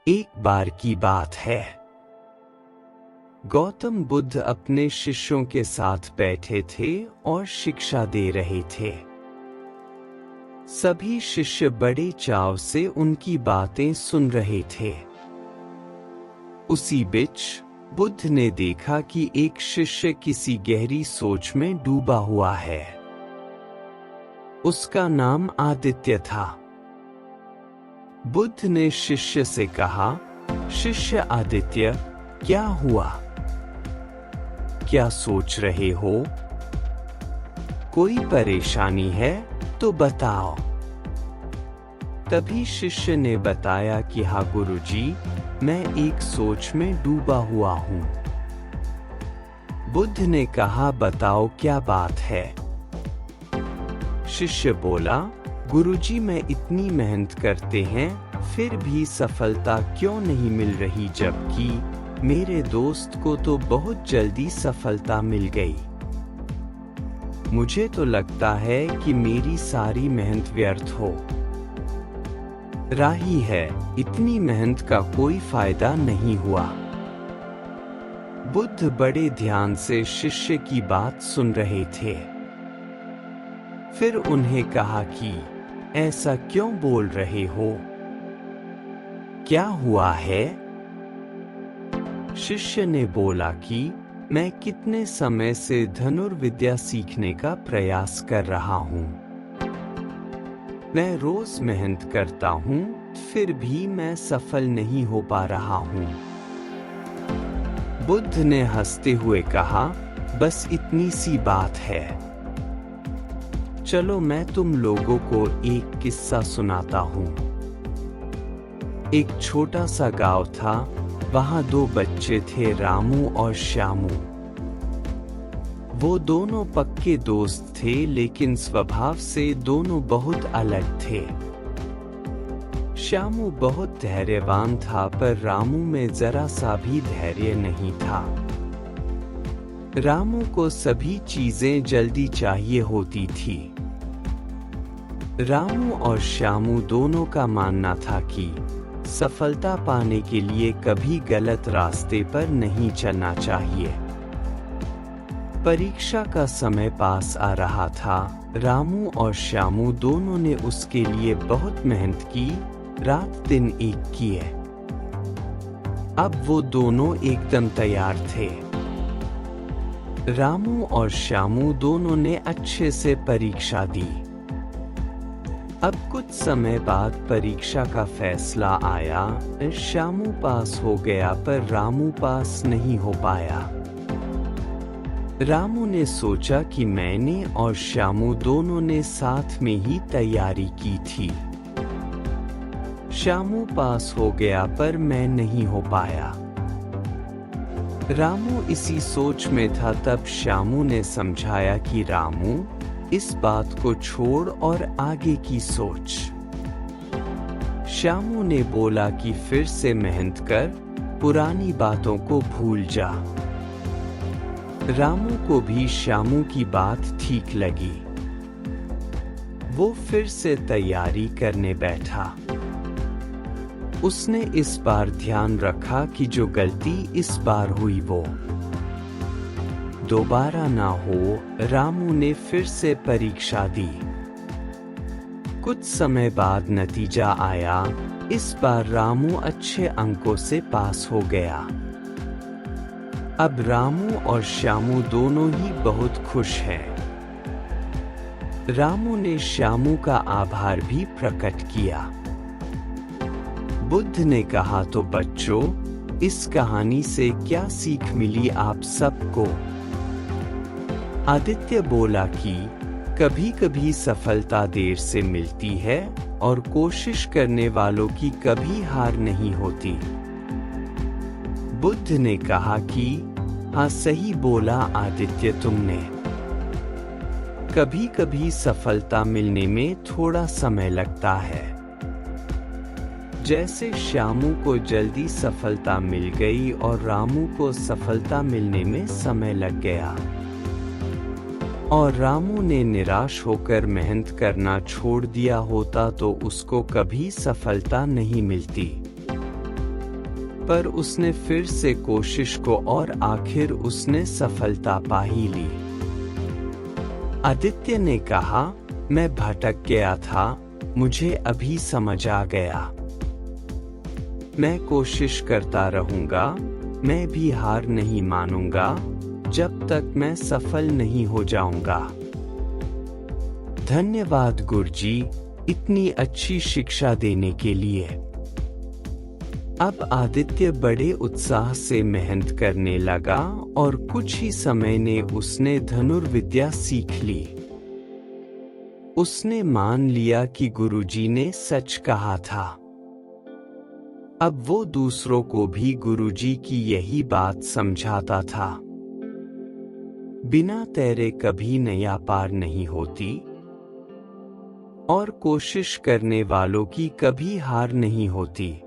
एक बार की बात है, गौतम बुद्ध अपने शिष्यों के साथ बैठे थे और शिक्षा दे रहे थे। सभी शिष्य बड़े चाव से उनकी बातें सुन रहे थे। उसी बीच बुद्ध ने देखा कि एक शिष्य किसी गहरी सोच में डूबा हुआ है। उसका नाम आदित्य था। बुद्ध ने शिष्य से कहा, शिष्य आदित्य, क्या हुआ? क्या सोच रहे हो? कोई परेशानी है तो बताओ। तभी शिष्य ने बताया कि हाँ गुरुजी, मैं एक सोच में डूबा हुआ हूँ। बुद्ध ने कहा, बताओ क्या बात है? शिष्य बोला, गुरुजी, मैं इतनी मेहनत करते हैं फिर भी सफलता क्यों नहीं मिल रही, जबकि मेरे दोस्त को तो बहुत जल्दी सफलता मिल गई। मुझे तो लगता है कि मेरी सारी मेहनत व्यर्थ हो रही है, इतनी मेहनत का कोई फायदा नहीं हुआ। बुद्ध बड़े ध्यान से शिष्य की बात सुन रहे थे। फिर उन्हें कहा कि ऐसा क्यों बोल रहे हो? क्या हुआ है? शिष्य ने बोला कि मैं कितने समय से धनुर्विद्या सीखने का प्रयास कर रहा हूँ। मैं रोज मेहनत करता हूँ, फिर भी मैं सफल नहीं हो पा रहा हूँ। बुद्ध ने हंसते हुए कहा, बस इतनी सी बात है। चलो मैं तुम लोगों को एक किस्सा सुनाता हूँ। एक छोटा सा गांव था, वहाँ दो बच्चे थे, रामू और श्यामू। वो दोनों पक्के दोस्त थे, लेकिन स्वभाव से दोनों बहुत अलग थे। श्यामू बहुत धैर्यवान था, पर रामू में जरा सा भी धैर्य नहीं था। रामू को सभी चीजें जल्दी चाहिए होती थी। रामू और श्यामू दोनों का मानना था कि सफलता पाने के लिए कभी गलत रास्ते पर नहीं चलना चाहिए। परीक्षा का समय पास आ रहा था। रामू और श्यामू दोनों ने उसके लिए बहुत मेहनत की, रात दिन एक किए। अब वो दोनों एकदम तैयार थे। रामू और श्यामू दोनों ने अच्छे से परीक्षा दी। अब कुछ समय बाद परीक्षा का फैसला आया। श्यामू पास हो गया, पर रामू पास नहीं हो पाया। रामू ने सोचा कि मैंने और श्यामू दोनों ने साथ में ही तैयारी की थी। श्यामू पास हो गया, पर मैं नहीं हो पाया। रामू इसी सोच में था। तब श्यामू ने समझाया कि रामू, इस बात को छोड़ और आगे की सोच। श्यामू ने बोला कि फिर से मेहनत कर, पुरानी बातों को भूल जा। रामू को भी श्यामू की बात ठीक लगी। वो फिर से तैयारी करने बैठा। उसने इस बार ध्यान रखा कि जो गलती इस बार हुई वो दोबारा ना हो। रामू ने फिर से परीक्षा दी। कुछ समय बाद नतीजा आया। इस बार रामू अच्छे अंकों से पास हो गया। अब रामू और श्यामू दोनों ही बहुत खुश हैं। रामू ने श्यामू का आभार भी प्रकट किया। बुद्ध ने कहा, तो बच्चों, इस कहानी से क्या सीख मिली आप सबको? आदित्य बोला कि कभी कभी सफलता देर से मिलती है और कोशिश करने वालों की कभी हार नहीं होती। बुद्ध ने कहा कि हाँ, सही बोला आदित्य तुमने। कभी कभी सफलता मिलने में थोड़ा समय लगता है। जैसे श्यामू को जल्दी सफलता मिल गई और रामू को सफलता मिलने में समय लग गया। और रामू ने निराश होकर मेहनत करना छोड़ दिया होता तो उसको कभी सफलता नहीं मिलती। पर उसने फिर से कोशिश को और आखिर उसने सफलता पा ही ली। आदित्य ने कहा, मैं भटक गया था, मुझे अभी समझ आ गया। मैं कोशिश करता रहूंगा, मैं भी हार नहीं मानूंगा जब तक मैं सफल नहीं हो जाऊंगा। धन्यवाद गुरुजी, इतनी अच्छी शिक्षा देने के लिए। अब आदित्य बड़े उत्साह से मेहनत करने लगा और कुछ ही समय में उसने धनुर्विद्या सीख ली। उसने मान लिया कि गुरुजी ने सच कहा था। अब वो दूसरों को भी गुरुजी की यही बात समझाता था। बिना तैरे कभी नैया पार नहीं होती और कोशिश करने वालों की कभी हार नहीं होती।